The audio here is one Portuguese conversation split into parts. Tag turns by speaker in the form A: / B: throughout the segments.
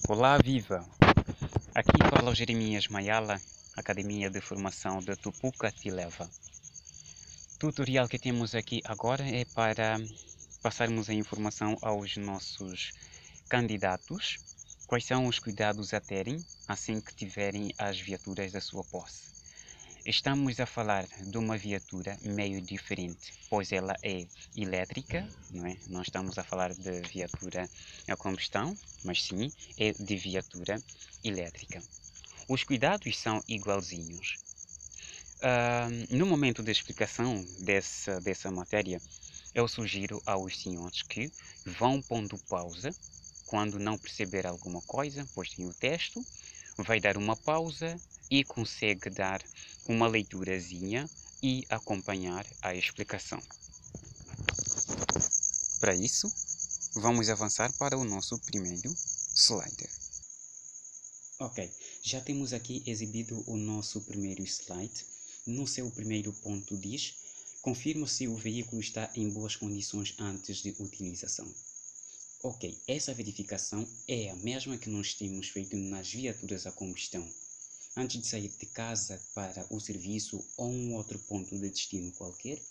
A: Olá, viva! Aqui fala o Jeremias Mayala, Academia de Formação de Tupuca Tileva. O tutorial que temos aqui agora é para passarmos a informação aos nossos candidatos, quais são os cuidados a terem assim que tiverem as viaturas da sua posse. Estamos a falar de uma viatura meio diferente, pois ela é elétrica, não é? Não estamos a falar de viatura a combustão, mas sim é de viatura elétrica. Os cuidados são igualzinhos. No momento da explicação dessa matéria, eu sugiro aos senhores que vão pondo pausa quando não perceber alguma coisa, pois tem o texto, vai dar uma pausa e consegue dar uma leiturazinha e acompanhar a explicação. Para isso, vamos avançar para o nosso primeiro slider. Ok, já temos aqui exibido o nosso primeiro slide. No seu primeiro ponto diz: confirma se o veículo está em boas condições antes de utilização. Ok, essa verificação é a mesma que nós temos feito nas viaturas a combustão. Antes de sair de casa para o serviço ou um outro ponto de destino qualquer,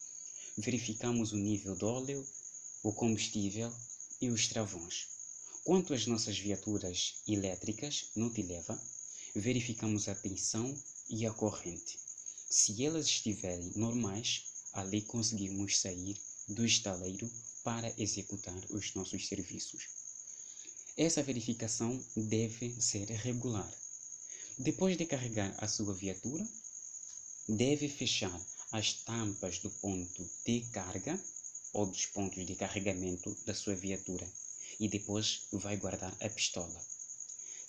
A: verificamos o nível de óleo, o combustível e os travões. Quanto às nossas viaturas elétricas no Tileva, verificamos a tensão e a corrente. Se elas estiverem normais, ali conseguimos sair do estaleiro para executar os nossos serviços. Essa verificação deve ser regular. Depois de carregar a sua viatura, deve fechar as tampas do ponto de carga ou dos pontos de carregamento da sua viatura e depois vai guardar a pistola.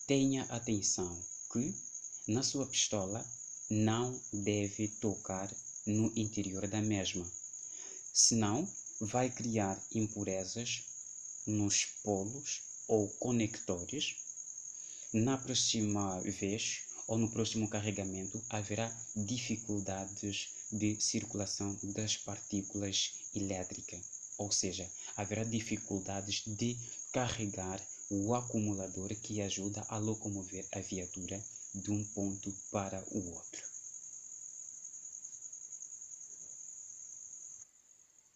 A: Tenha atenção que na sua pistola não deve tocar no interior da mesma, senão vai criar impurezas nos polos ou conectores. Na próxima vez ou no próximo carregamento haverá dificuldades de circulação das partículas elétricas, ou seja, haverá dificuldades de carregar o acumulador que ajuda a locomover a viatura de um ponto para o outro.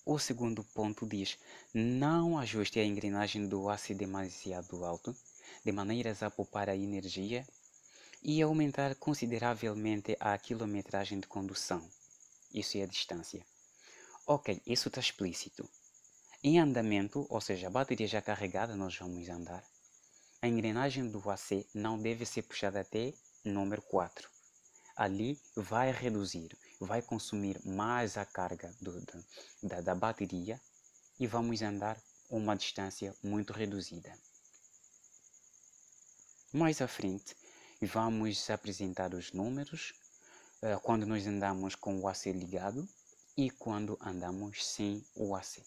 A: O segundo ponto diz: não ajuste a engrenagem do aço demasiado alto, de maneiras a poupar a energia e aumentar consideravelmente a quilometragem de condução. Isso é a distância. Ok, isso está explícito. Em andamento, ou seja, a bateria já carregada, nós vamos andar. A engrenagem do AC não deve ser puxada até número 4. Ali vai reduzir, vai consumir mais a carga da bateria e vamos andar uma distância muito reduzida. Mais à frente, vamos apresentar os números quando nós andamos com o AC ligado e quando andamos sem o AC.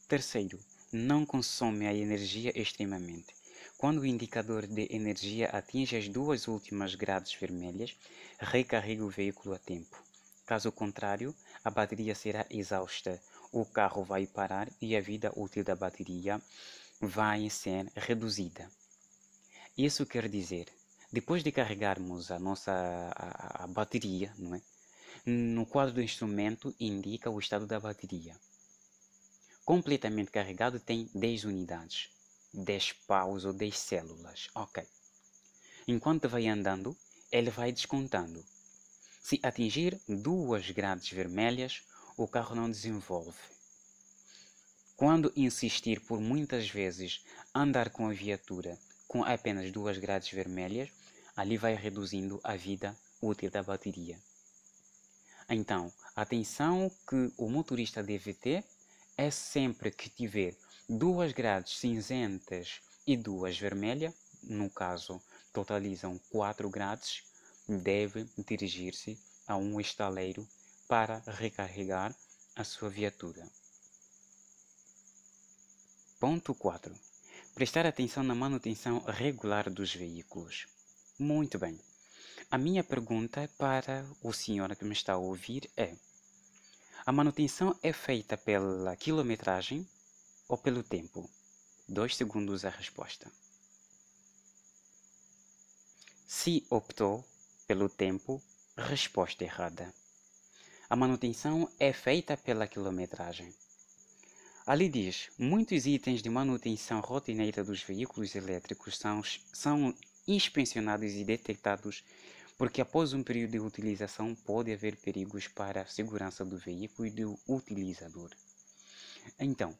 A: Terceiro, não consome a energia extremamente. Quando o indicador de energia atinge as duas últimas grades vermelhas, recarregue o veículo a tempo. Caso contrário, a bateria será exausta, o carro vai parar e a vida útil da bateria vai ser reduzida. Isso quer dizer, depois de carregarmos a bateria, não é? No quadro do instrumento indica o estado da bateria. Completamente carregado tem 10 unidades, 10 paus ou 10 células, ok. Enquanto vai andando, ele vai descontando. Se atingir 2 grades vermelhas, o carro não desenvolve. Quando insistir por muitas vezes andar com a viatura com apenas 2 grades vermelhas, ali vai reduzindo a vida útil da bateria. Então, a atenção que o motorista deve ter é sempre que tiver 2 grades cinzentas e 2 vermelhas, no caso totalizam 4 grades, deve dirigir-se a um estaleiro para recarregar a sua viatura. Ponto 4. Prestar atenção na manutenção regular dos veículos. Muito bem. A minha pergunta para o senhor que me está a ouvir é: a manutenção é feita pela quilometragem ou pelo tempo? 2 segundos a resposta. Se optou pelo tempo, resposta errada. A manutenção é feita pela quilometragem. Ali diz, muitos itens de manutenção rotineira dos veículos elétricos são inspecionados e detectados porque após um período de utilização pode haver perigos para a segurança do veículo e do utilizador. Então,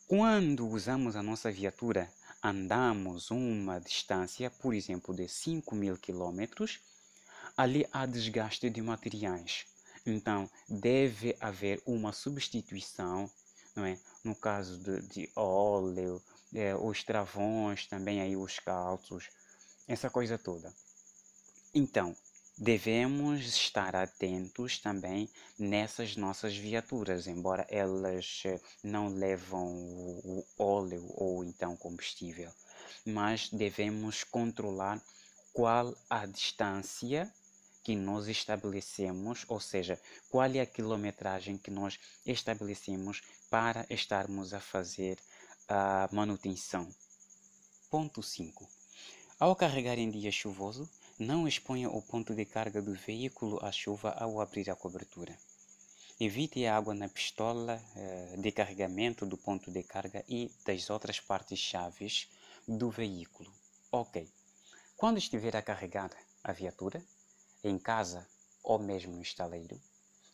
A: quando usamos a nossa viatura, andamos uma distância, por exemplo, de 5.000 km, ali há desgaste de materiais. Então, deve haver uma substituição, não é? No caso de óleo, os travões, também aí os calços, essa coisa toda. Então, devemos estar atentos também nessas nossas viaturas, embora elas não levam o óleo ou então combustível, mas devemos controlar qual a distância que nós estabelecemos, ou seja, qual é a quilometragem que nós estabelecemos para estarmos a fazer a manutenção. Ponto 5. Ao carregar em dia chuvoso, não exponha o ponto de carga do veículo à chuva ao abrir a cobertura. Evite a água na pistola de carregamento do ponto de carga e das outras partes chaves do veículo. Ok. Quando estiver a carregar a viatura, em casa ou mesmo no estaleiro,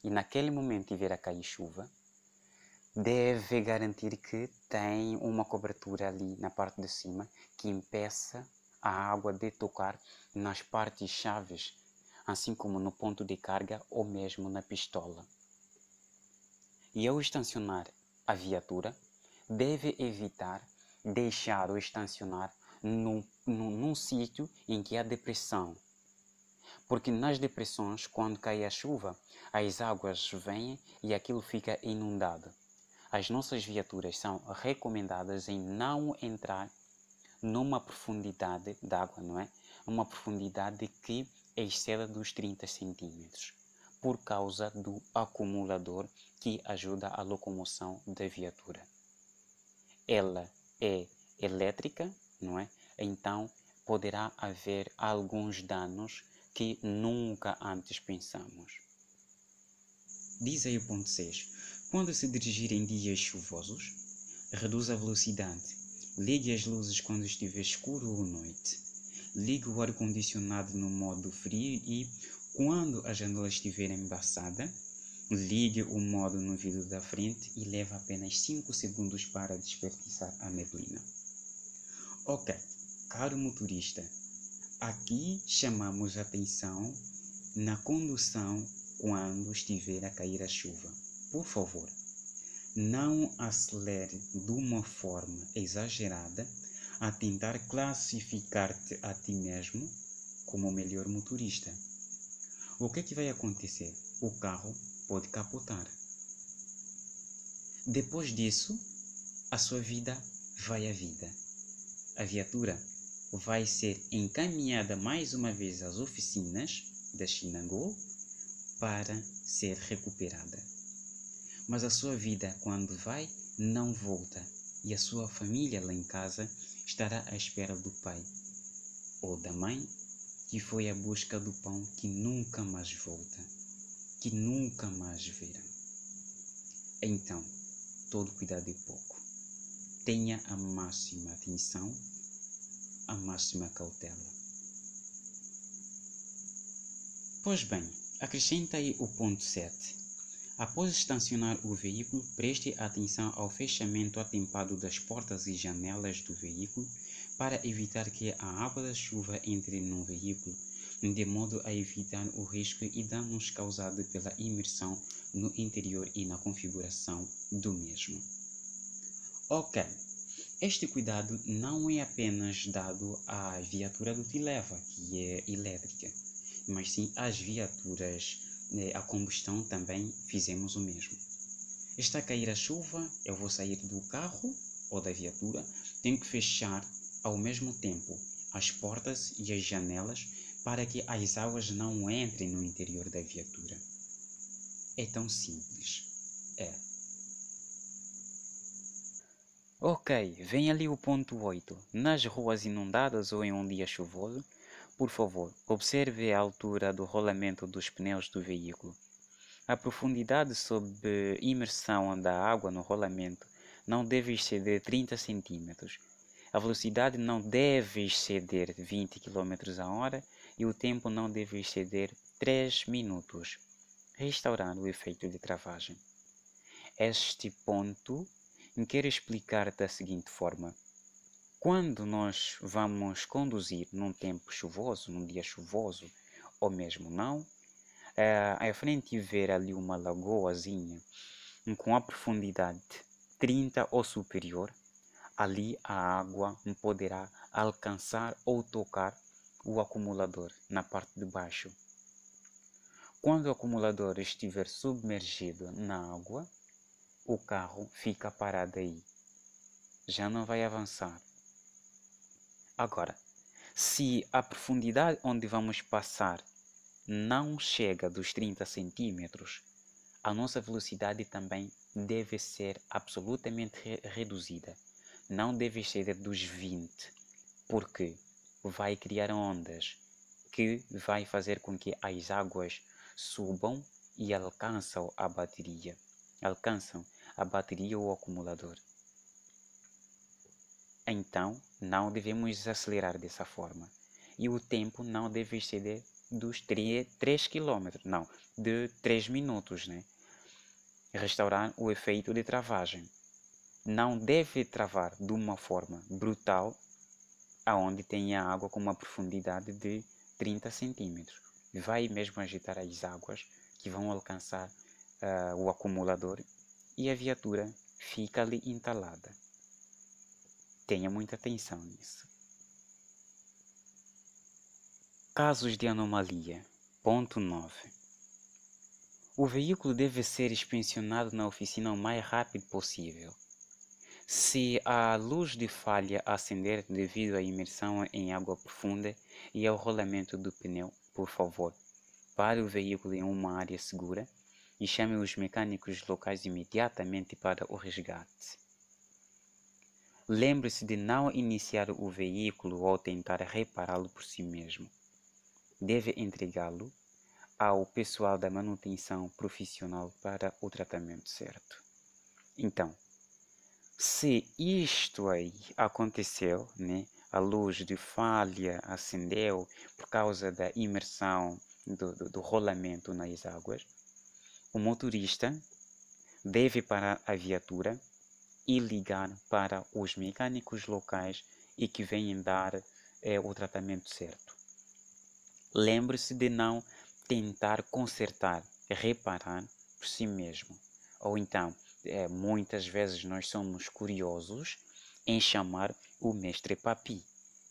A: e naquele momento tiver a cair chuva, deve garantir que tem uma cobertura ali na parte de cima que impeça a água de tocar nas partes chaves, assim como no ponto de carga ou mesmo na pistola. E ao estacionar a viatura, deve evitar deixar ou estacionar num sítio em que há depressão. Porque nas depressões, quando cai a chuva, as águas vêm e aquilo fica inundado. As nossas viaturas são recomendadas em não entrar numa profundidade d'água, não é? Uma profundidade que exceda dos 30 centímetros, por causa do acumulador que ajuda a locomoção da viatura. Ela é elétrica, não é? Então poderá haver alguns danos que nunca antes pensamos. Diz aí o ponto 6. Quando se dirigir em dias chuvosos, reduza a velocidade. Ligue as luzes quando estiver escuro ou noite. Ligue o ar-condicionado no modo frio e, quando a janela estiver embaçada, ligue o modo no vidro da frente e leve apenas 5 segundos para desperdiçar a neblina. Ok, caro motorista, aqui chamamos a atenção na condução quando estiver a cair a chuva. Por favor, não acelere de uma forma exagerada a tentar classificar-te a ti mesmo como o melhor motorista. O que é que vai acontecer? O carro pode capotar. Depois disso, a sua vida vai à vida. A viatura vai ser encaminhada mais uma vez às oficinas da Xinangol para ser recuperada. Mas a sua vida, quando vai, não volta, e a sua família lá em casa estará à espera do pai ou da mãe que foi à busca do pão que nunca mais volta, que nunca mais verá. Então, todo cuidado é pouco. Tenha a máxima atenção, a máxima cautela. Pois bem, acrescenta aí o ponto 7. Após estacionar o veículo, preste atenção ao fechamento atempado das portas e janelas do veículo para evitar que a água da chuva entre no veículo, de modo a evitar o risco e danos causados pela imersão no interior e na configuração do mesmo. Ok, este cuidado não é apenas dado à viatura do Tileva, que é elétrica, mas sim às viaturas a combustão também fizemos o mesmo. Está a cair a chuva, eu vou sair do carro ou da viatura, tenho que fechar ao mesmo tempo as portas e as janelas para que as águas não entrem no interior da viatura. É tão simples. É. Ok, vem ali o ponto 8. Nas ruas inundadas ou em um dia chuvoso, por favor, observe a altura do rolamento dos pneus do veículo. A profundidade sob imersão da água no rolamento não deve exceder 30 cm. A velocidade não deve exceder 20 km/h e o tempo não deve exceder 3 minutos. Restaurar o efeito de travagem. Este ponto quero explicar da seguinte forma. Quando nós vamos conduzir num tempo chuvoso, num dia chuvoso, ou mesmo não, à frente ver ali uma lagoazinha com a profundidade 30 ou superior, ali a água poderá alcançar ou tocar o acumulador na parte de baixo. Quando o acumulador estiver submergido na água, o carro fica parado aí. Já não vai avançar. Agora, se a profundidade onde vamos passar não chega dos 30 centímetros, a nossa velocidade também deve ser absolutamente reduzida. Não deve exceder dos 20, porque vai criar ondas que vai fazer com que as águas subam e alcançam a bateria ou o acumulador. Então, não devemos acelerar dessa forma. E o tempo não deve exceder dos 3 km, não, de 3 minutos, né? Restaurar o efeito de travagem. Não deve travar de uma forma brutal, aonde tenha água com uma profundidade de 30 cm. Vai mesmo agitar as águas que vão alcançar o acumulador e a viatura fica ali entalada. Tenha muita atenção nisso. Casos de anomalia. Ponto 9. O veículo deve ser inspecionado na oficina o mais rápido possível. Se a luz de falha acender devido à imersão em água profunda e ao rolamento do pneu, por favor, pare o veículo em uma área segura e chame os mecânicos locais imediatamente para o resgate. Lembre-se de não iniciar o veículo ou tentar repará-lo por si mesmo. Deve entregá-lo ao pessoal da manutenção profissional para o tratamento certo. Então, se isto aí aconteceu, né, a luz de falha acendeu por causa da imersão do rolamento nas águas, o motorista deve parar a viatura e ligar para os mecânicos locais e que venham dar o tratamento certo. Lembre-se de não tentar consertar, reparar por si mesmo. Ou então, muitas vezes nós somos curiosos em chamar o mestre Papi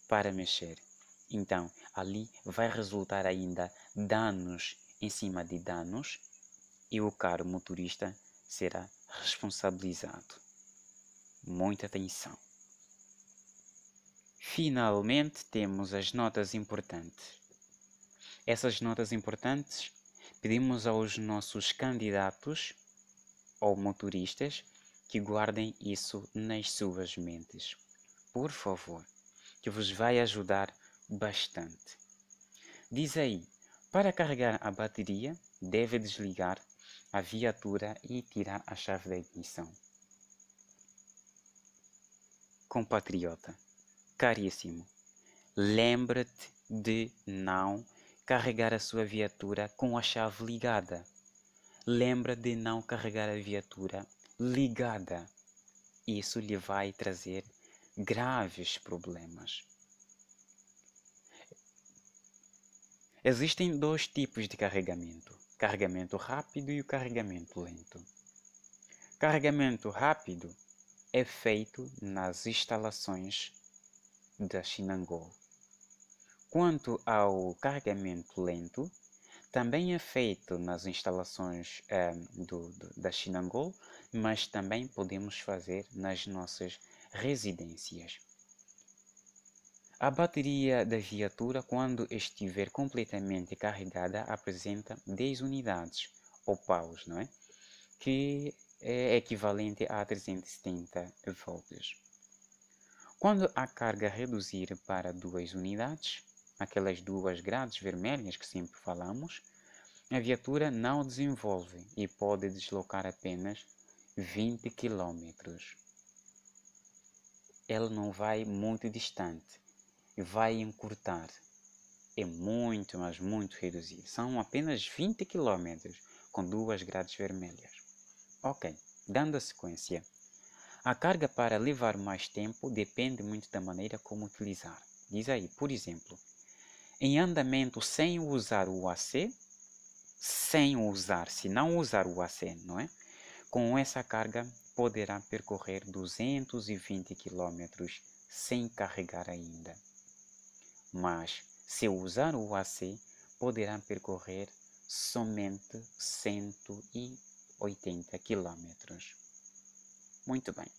A: para mexer. Então, ali vai resultar ainda danos em cima de danos e o caro motorista será responsabilizado. Muita atenção. Finalmente, temos as notas importantes. Essas notas importantes pedimos aos nossos candidatos ou motoristas que guardem isso nas suas mentes. Por favor, que vos vai ajudar bastante. Diz aí, para carregar a bateria, deve desligar a viatura e tirar a chave da ignição. Compatriota, caríssimo, lembre-te de não carregar a sua viatura com a chave ligada. Lembra de não carregar a viatura ligada. Isso lhe vai trazer graves problemas. Existem dois tipos de carregamento: carregamento rápido e o carregamento lento. Carregamento rápido é feito nas instalações da Chinangol. Quanto ao carregamento lento, também é feito nas instalações da Chinangol, mas também podemos fazer nas nossas residências. A bateria da viatura, quando estiver completamente carregada, apresenta 10 unidades, ou paus, não é? Que é equivalente a 370 volts. Quando a carga reduzir para 2 unidades, aquelas 2 grades vermelhas que sempre falamos, a viatura não desenvolve e pode deslocar apenas 20 km. Ela não vai muito distante, vai encurtar. É muito, mas muito reduzido. São apenas 20 km com 2 grades vermelhas. Ok, dando a sequência. A carga para levar mais tempo depende muito da maneira como utilizar. Diz aí, por exemplo, em andamento sem usar o AC, se não usar o AC, não é? Com essa carga poderá percorrer 220 km sem carregar ainda. Mas, se usar o AC, poderá percorrer somente 180 km. Muito bem.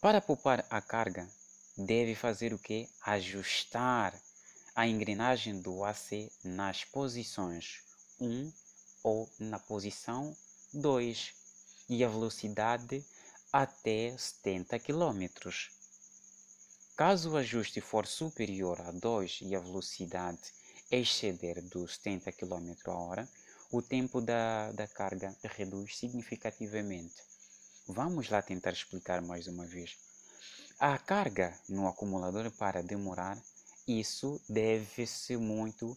A: Para poupar a carga, deve fazer o quê? Ajustar a engrenagem do AC nas posições 1 ou na posição 2 e a velocidade até 70 km. Caso o ajuste for superior a 2 e a velocidade exceder dos 70 km/h, o tempo da carga reduz significativamente. Vamos lá tentar explicar mais uma vez. A carga no acumulador para demorar, isso deve-se muito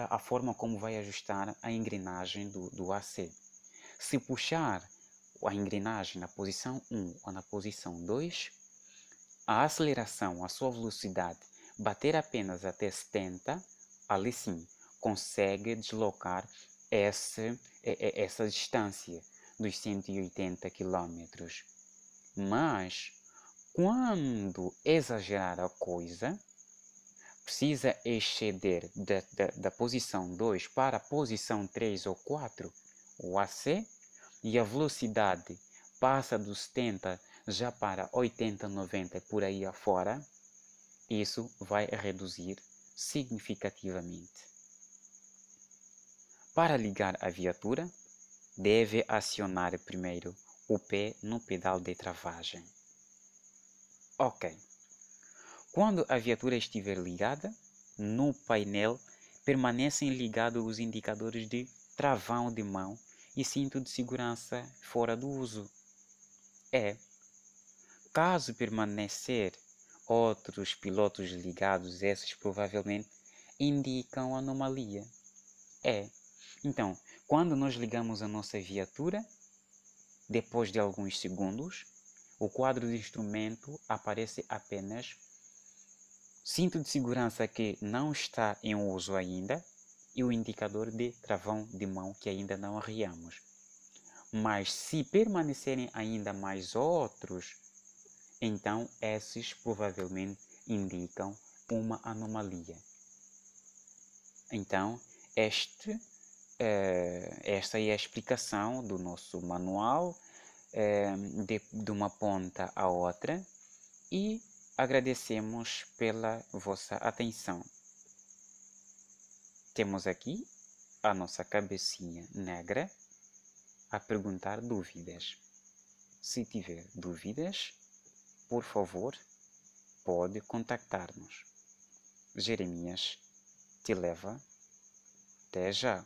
A: à forma como vai ajustar a engrenagem do AC. Se puxar a engrenagem na posição 1 ou na posição 2, a aceleração, a sua velocidade, bater apenas até 70, ali sim, consegue deslocar essa distância dos 180 km. Mas, quando exagerar a coisa, precisa exceder da posição 2 para a posição 3 ou 4, o AC, e a velocidade passa dos 70 já para 80, 90 por aí afora, isso vai reduzir significativamente. Para ligar a viatura, deve acionar primeiro o pé no pedal de travagem. Ok. Quando a viatura estiver ligada, no painel permanecem ligados os indicadores de travão de mão e cinto de segurança fora do uso. Caso permanecer outros pilotos ligados, esses provavelmente indicam anomalia. Então, quando nós ligamos a nossa viatura, depois de alguns segundos, o quadro de instrumento aparece apenas cinto de segurança que não está em uso ainda e o indicador de travão de mão que ainda não arriamos. Mas se permanecerem ainda mais outros, então esses provavelmente indicam uma anomalia. Então, esta é a explicação do nosso manual de uma ponta à outra e agradecemos pela vossa atenção. Temos aqui a nossa cabecinha negra a perguntar dúvidas. Se tiver dúvidas, por favor, pode contactar-nos. Jeremias te leva. Até já!